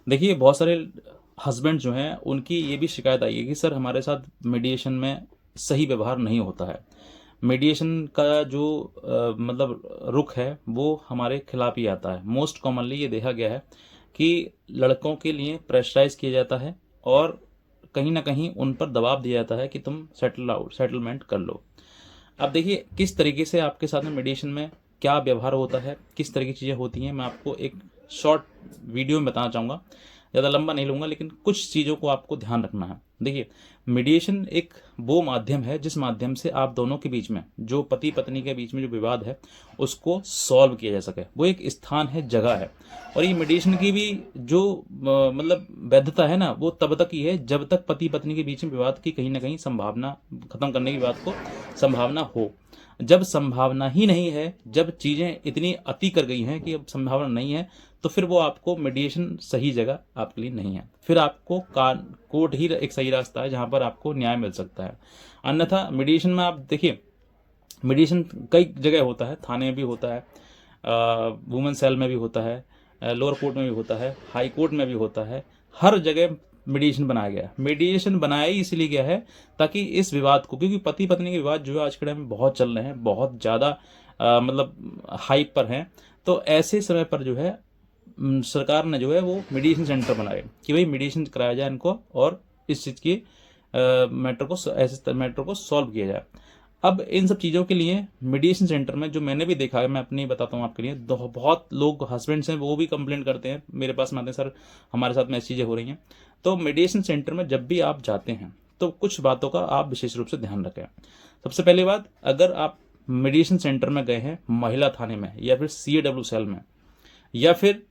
देखिए, बहुत सारे हस्बैंड जो हैं उनकी ये भी शिकायत आई है कि सर हमारे साथ मीडिएशन में सही व्यवहार नहीं होता है। मीडिएशन का जो मतलब रुख है वो हमारे खिलाफ ही आता है। मोस्ट कॉमनली ये देखा गया है कि लड़कों के लिए प्रेशराइज किया जाता है और कहीं ना कहीं उन पर दबाव दिया जाता है कि तुम सेटलमेंट कर लो। अब देखिए किस तरीके से आपके साथ में मीडिएशन में क्या व्यवहार होता है, किस तरह की चीज़ें होती हैं, मैं आपको एक शॉर्ट वीडियो में बताना चाहूँगा। ज़्यादा लंबा नहीं लूँगा, लेकिन कुछ चीज़ों को आपको ध्यान रखना है। देखिए, मीडिएशन एक वो माध्यम है जिस माध्यम से आप दोनों के बीच में, जो पति पत्नी के बीच में जो विवाद है, उसको सॉल्व किया जा सके। वो एक स्थान है, जगह है। और ये मीडिएशन की भी जो मतलब वैधता है ना, वो तब तक ही है जब तक पति पत्नी के बीच में विवाद की कहीं ना कहीं संभावना, खत्म करने की बात को संभावना हो। जब संभावना ही नहीं है, जब चीज़ें इतनी अति कर गई हैं कि अब संभावना नहीं है, तो फिर वो आपको मीडिएशन सही जगह आपके लिए नहीं है। फिर आपको कोर्ट ही एक सही रास्ता है जहाँ पर आपको न्याय मिल सकता है। अन्यथा मीडिएशन में आप देखिए, मीडिएशन कई जगह होता है, थाने में भी होता है, वुमेन सेल में भी होता है, लोअर कोर्ट में भी होता है, हाई कोर्ट में भी होता है। हर जगह मीडिएशन बनाया गया है। मीडिएशन बनाया ही इसलिए गया है ताकि इस विवाद को, क्योंकि पति पत्नी के विवाद जो है आज के टाइम में बहुत चल रहे हैं, बहुत ज़्यादा मतलब हाइप पर हैं। तो ऐसे समय पर जो है सरकार ने जो है वो मीडिएशन सेंटर बनाए कि भाई मीडिएशन कराया जाए इनको और इस चीज़ की मैटर को सॉल्व किया जाए। अब इन सब चीज़ों के लिए मीडिएशन सेंटर में जो मैंने भी देखा है, मैं अपनी बताता हूँ आपके लिए। बहुत लोग हस्बैंड्स हैं वो भी कंप्लेंट करते हैं, मेरे पास में आते हैं, सर हमारे साथ में ऐसी चीज़ें हो रही हैं। तो मीडिएशन सेंटर में जब भी आप जाते हैं तो कुछ बातों का आप विशेष रूप से ध्यान रखें। सबसे पहली बात, अगर आप मीडिएशन सेंटर में गए हैं महिला थाने में या फिर CAW सेल में या फिर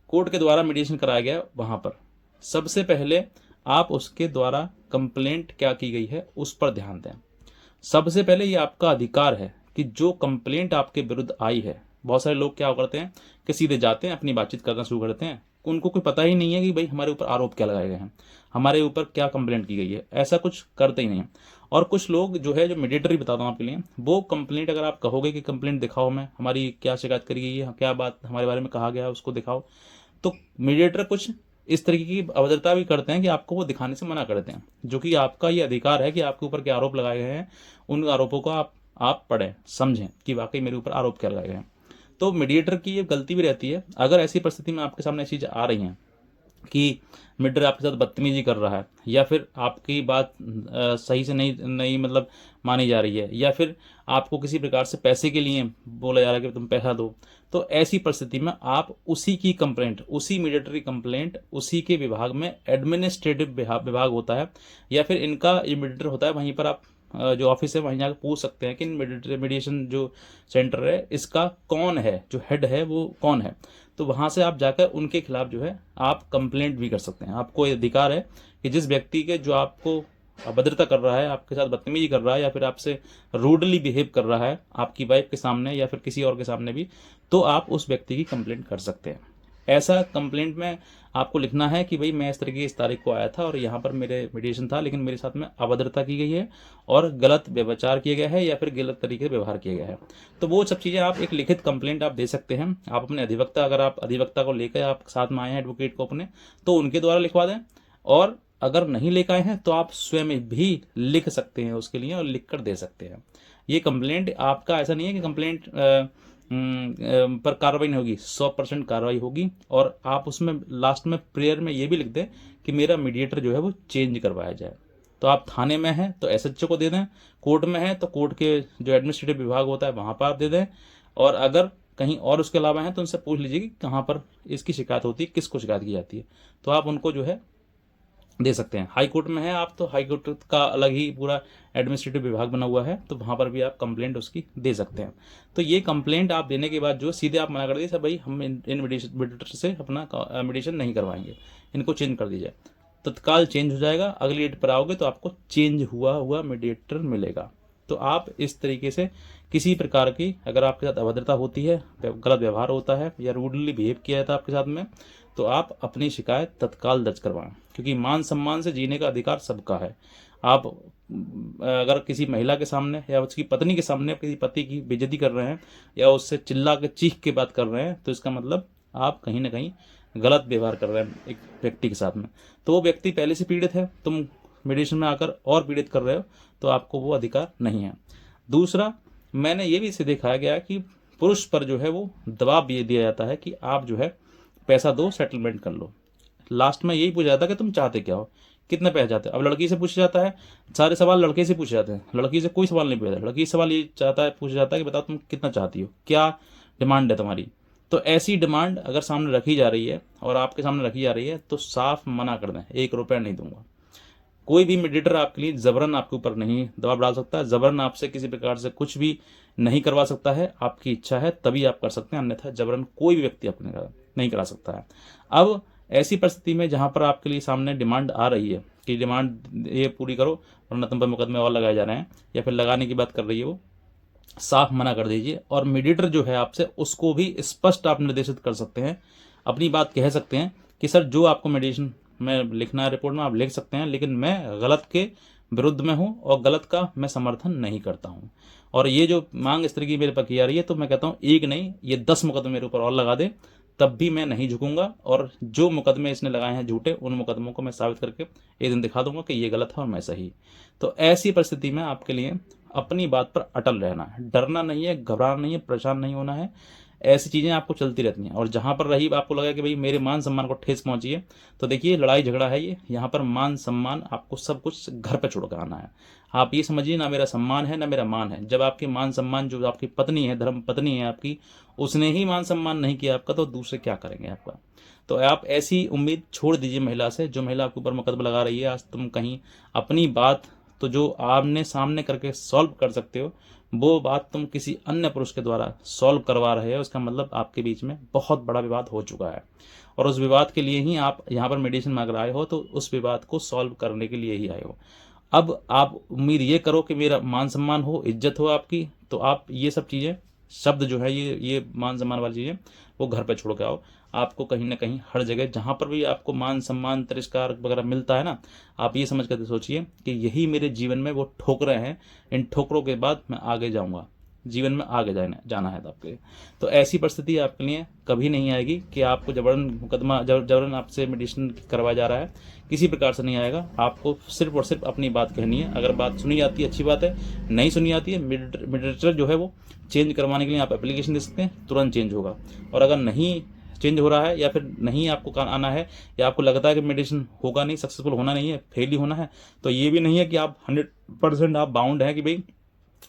कोर्ट के द्वारा मीडिएशन कराया गया वहाँ पर, सबसे पहले आप उसके द्वारा कंप्लेंट क्या की गई है उस पर ध्यान दें। सबसे पहले ये आपका अधिकार है कि जो कंप्लेंट आपके विरुद्ध आई है, बहुत सारे लोग क्या करते हैं कि सीधे जाते हैं, अपनी बातचीत करना शुरू करते हैं, उनको कोई पता ही नहीं है कि भाई हमारे ऊपर आरोप क्या लगाए गए हैं, हमारे ऊपर क्या कंप्लेंट की गई है, ऐसा कुछ करते ही नहीं। और कुछ लोग जो है, जो मीडिएटर ही बताता हूँ आपके लिए, वो कंप्लेंट अगर आप कहोगे कि कंप्लेंट दिखाओ, मैं हमारी क्या शिकायत करी गई है, क्या बात हमारे बारे में कहा गया है उसको दिखाओ, तो मीडिएटर कुछ इस तरीके की अभद्रता भी करते हैं कि आपको वो दिखाने से मना करते हैं, जो कि आपका ये अधिकार है कि आपके ऊपर क्या आरोप लगाए गए हैं, उन आरोपों को आप पढ़ें, समझें कि वाकई मेरे ऊपर आरोप क्या लगाए गए हैं। तो मीडिएटर की ये गलती भी रहती है। अगर ऐसी परिस्थिति में आपके सामने ऐसी चीज़ आ रही हैं कि मीडिएटर आपके साथ बदतमीजी कर रहा है, या फिर आपकी बात सही से नहीं नहीं मतलब मानी जा रही है, या फिर आपको किसी प्रकार से पैसे के लिए बोला जा रहा है कि तुम पैसा दो, तो ऐसी परिस्थिति में आप उसी की कंप्लेंट, उसी मीडिएटर की कंप्लेंट उसी के विभाग में एडमिनिस्ट्रेटिव विभाग होता है, या फिर इनका जो मीडिएटर होता है वहीं पर आप जो ऑफिस है वहीं जाकर पूछ सकते हैं कि मीडिएशन जो सेंटर है इसका कौन है, जो हेड है वो कौन है। तो वहाँ से आप जाकर उनके खिलाफ जो है आप कंप्लेंट भी कर सकते हैं। आपको ये अधिकार है कि जिस व्यक्ति के जो आपको अभद्रता कर रहा है, आपके साथ बदतमीजी कर रहा है, या फिर आपसे रूडली बिहेव कर रहा है आपकी वाइफ के सामने या फिर किसी और के सामने भी, तो आप उस व्यक्ति की कंप्लेंट कर सकते हैं। ऐसा कंप्लेंट में आपको लिखना है कि भाई मैं इस तरीके इस तारीख को आया था और यहाँ पर मेरे मीडिएशन था, लेकिन मेरे साथ में अभद्रता की गई है और गलत व्यवचार किया गया है या फिर गलत तरीके से व्यवहार किया गया है। तो वो सब चीज़ें आप एक लिखित कंप्लेंट आप दे सकते हैं। आप अपने अधिवक्ता, अगर आप अधिवक्ता को लेकर आप साथ में आए हैं एडवोकेट को अपने, तो उनके द्वारा लिखवा दें। और अगर नहीं लेकर आए हैं तो आप स्वयं भी लिख सकते हैं उसके लिए और लिख कर दे सकते हैं। ये कंप्लेंट आपका ऐसा नहीं है कि कंप्लेंट पर कार्रवाई नहीं होगी, 100% कार्रवाई होगी। और आप उसमें लास्ट में प्रेयर में ये भी लिख दें कि मेरा मीडिएटर जो है वो चेंज करवाया जाए। तो आप थाने में हैं तो SHO को दे दें, कोर्ट में हैं तो कोर्ट के जो एडमिनिस्ट्रेटिव विभाग होता है वहाँ पर आप दे दें, और अगर कहीं और उसके अलावा हैं तो उनसे पूछ लीजिए कि कहाँ पर इसकी शिकायत होती है, किसको शिकायत की जाती है, तो आप उनको जो है दे सकते हैं। हाई कोर्ट में है आप तो हाई कोर्ट का अलग ही पूरा एडमिनिस्ट्रेटिव विभाग बना हुआ है, तो वहाँ पर भी आप कंप्लेंट उसकी दे सकते हैं। तो ये कंप्लेंट आप देने के बाद जो सीधे आप मना कर दीजिए, सर भाई हम इन मीडिएटर से अपना मीडिएशन नहीं करवाएंगे, इनको चेंज कर दीजिए। तत्काल चेंज हो जाएगा। अगली डेट पर आओगे तो आपको चेंज हुआ हुआ मीडिएटर मिलेगा। तो आप इस तरीके से किसी प्रकार की, अगर आपके साथ अभद्रता होती है, गलत व्यवहार होता है या रूडली बिहेव किया जाता है आपके साथ में, तो आप अपनी शिकायत तत्काल दर्ज करवाएं, क्योंकि मान सम्मान से जीने का अधिकार सबका है। आप अगर किसी महिला के सामने या उसकी पत्नी के सामने किसी पति की बेइज्जती कर रहे हैं या उससे चिल्ला के चीख के बात कर रहे हैं, तो इसका मतलब आप कहीं ना कहीं गलत व्यवहार कर रहे हैं एक व्यक्ति के साथ में, तो वो व्यक्ति पहले से पीड़ित है, तुम मेडिटेशन में आकर और पीड़ित कर रहे हो, तो आपको वो अधिकार नहीं है। दूसरा, मैंने ये भी इसे देखा गया कि पुरुष पर जो है वो दबाव ये दिया जाता है कि आप जो है पैसा दो, सेटलमेंट कर लो। लास्ट में यही पूछा जाता है कि तुम चाहते क्या हो, कितने पैसे चाहते हो। अब लड़की से पूछा जाता है, सारे सवाल लड़के से पूछे जाते हैं, लड़की से कोई सवाल नहीं पूछा जाता। लड़की से सवाल ये पूछा जाता है कि बताओ तुम कितना चाहती हो, क्या डिमांड है तुम्हारी। तो ऐसी डिमांड अगर सामने रखी जा रही है और आपके सामने रखी जा रही है तो साफ मना कर दें, 1 रुपया नहीं दूंगा। कोई भी मेडिटेटर आपके लिए जबरन आपके ऊपर नहीं दबाव डाल सकता, जबरन आपसे किसी प्रकार से कुछ भी नहीं करवा सकता है। आपकी इच्छा है तभी आप कर सकते हैं, अन्यथा जबरन कोई भी व्यक्ति आपको नहीं करा सकता है। अब ऐसी परिस्थिति में जहां पर आपके लिए सामने डिमांड आ रही है कि डिमांड ये पूरी करो वरना तुम पर मुकदमे और लगाए जा रहे हैं, या फिर लगाने की बात कर रही है, वो साफ मना कर दीजिए। और मेडिएटर जो है आपसे, उसको भी स्पष्ट आप निर्देशित कर सकते हैं, अपनी बात कह सकते हैं कि सर जो आपको मेडिटेशन में लिखना है रिपोर्ट में आप लिख सकते हैं, लेकिन मैं गलत के विरुद्ध में हूँ और गलत का मैं समर्थन नहीं करता हूँ। और ये जो मांग इस तरह की मेरे पर की जा रही है, तो मैं कहता हूँ एक नहीं ये 10 मुकदमे मेरे ऊपर और लगा दे, तब भी मैं नहीं झुकूंगा। और जो मुकदमे इसने लगाए हैं झूठे, उन मुकदमों को मैं साबित करके एक दिन दिखा दूंगा कि ये गलत है और मैं सही। तो ऐसी परिस्थिति में आपके लिए अपनी बात पर अटल रहना है, डरना नहीं है, घबराना नहीं है, परेशान नहीं होना है। ऐसी चीज़ें आपको चलती रहती हैं। और जहाँ पर रही आपको लगा कि भाई मेरे मान सम्मान को ठेस पहुंची है, तो देखिए लड़ाई झगड़ा है ये, यहाँ पर मान सम्मान आपको सब कुछ घर पे छोड़ कर आना है। आप ये समझिए, ना मेरा सम्मान है ना मेरा मान है। जब आपकी मान सम्मान, जो आपकी पत्नी है, धर्म पत्नी है आपकी, उसने ही मान सम्मान नहीं किया आपका, तो दूसरे क्या करेंगे आपका। तो आप ऐसी उम्मीद छोड़ दीजिए महिला से, जो महिला आपके ऊपर मुकदमा लगा रही है। आज तुम कहीं अपनी बात तो जो आमने सामने करके सॉल्व कर सकते हो, वो बात तुम किसी अन्य पुरुष के द्वारा सॉल्व करवा रहे हो, इसका मतलब आपके बीच में बहुत बड़ा विवाद हो चुका है। और उस विवाद के लिए ही आप यहाँ पर मेडिटेशन मांग रहे हो, तो उस विवाद को सॉल्व करने के लिए ही आए हो। अब आप उम्मीद ये करो कि मेरा मान सम्मान हो, इज्जत हो आपकी, तो आप ये सब चीज़ें, शब्द जो है ये मान सम्मान वाली चीज़ें, वो घर पे छोड़ के आओ। आपको कहीं ना कहीं हर जगह जहाँ पर भी आपको मान सम्मान तिरस्कार वगैरह मिलता है ना, आप ये समझ कर सोचिए कि यही मेरे जीवन में वो ठोकरें हैं, इन ठोकरों के बाद मैं आगे जाऊँगा, जीवन में आगे जाना है आपके। तो ऐसी परिस्थिति आपके लिए कभी नहीं आएगी कि आपको जबरन मुकदमा जबरन आपसे मेडिटेशन करवाया जा रहा है, किसी प्रकार से नहीं आएगा। आपको सिर्फ और सिर्फ अपनी बात कहनी है। अगर बात सुनी जाती है अच्छी बात है, नहीं सुनी आती है, मेडिटेटर जो है वो चेंज करवाने के लिए आप एप्लीकेशन दे सकते हैं, तुरंत चेंज होगा। और अगर नहीं चेंज हो रहा है या फिर नहीं आपको आना है, या आपको लगता है कि मेडिटेशन होगा नहीं, सक्सेसफुल होना नहीं है, फेल ही होना है, तो ये भी नहीं है कि आप 100% आप बाउंड है कि भाई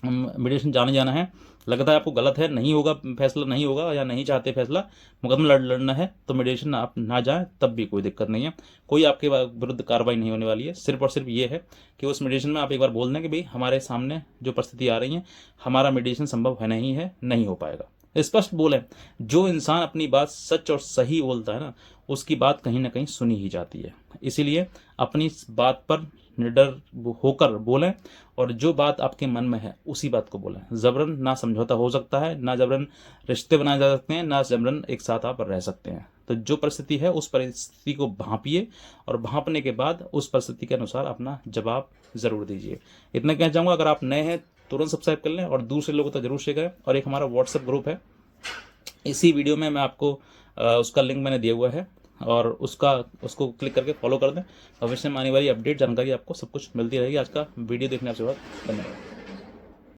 मेडिटेशन जाना है। लगता है आपको गलत है, नहीं होगा फैसला, नहीं होगा या नहीं चाहते फैसला, मुकदमा लड़ना है, तो मेडिटेशन आप ना जाएं, तब भी कोई दिक्कत नहीं है। कोई आपके विरुद्ध कार्रवाई नहीं होने वाली है। सिर्फ और सिर्फ ये है कि उस मेडिटेशन में आप एक बार बोल दें कि भाई हमारे सामने जो परिस्थिति आ रही है, हमारा मेडिटेशन संभव है, नहीं हो पाएगा। स्पष्ट बोलें। जो इंसान अपनी बात सच और सही बोलता है ना, उसकी बात कहीं ना कहीं सुनी ही जाती है। इसीलिए अपनी बात पर निडर होकर बोलें, और जो बात आपके मन में है उसी बात को बोलें। जबरन ना समझौता हो सकता है, ना जबरन रिश्ते बनाए जा सकते हैं, ना जबरन एक साथ आप रह सकते हैं। तो जो परिस्थिति है उस परिस्थिति को भांपिए, और भांपने के बाद उस परिस्थिति के अनुसार अपना जवाब जरूर दीजिए। इतना कहना चाहूँगा। अगर आप नए हैं तुरंत सब्सक्राइब कर लें और दूसरे लोगों तक जरूर शेयर करें। और एक हमारा व्हाट्सएप ग्रुप है, इसी वीडियो में मैं आपको उसका लिंक मैंने दिया हुआ है, और उसको क्लिक करके फॉलो कर दें। भविष्य में आने वाली अपडेट जानकारी आपको सब कुछ मिलती रहेगी। आज का वीडियो देखने आपसे बहुत धन्यवाद।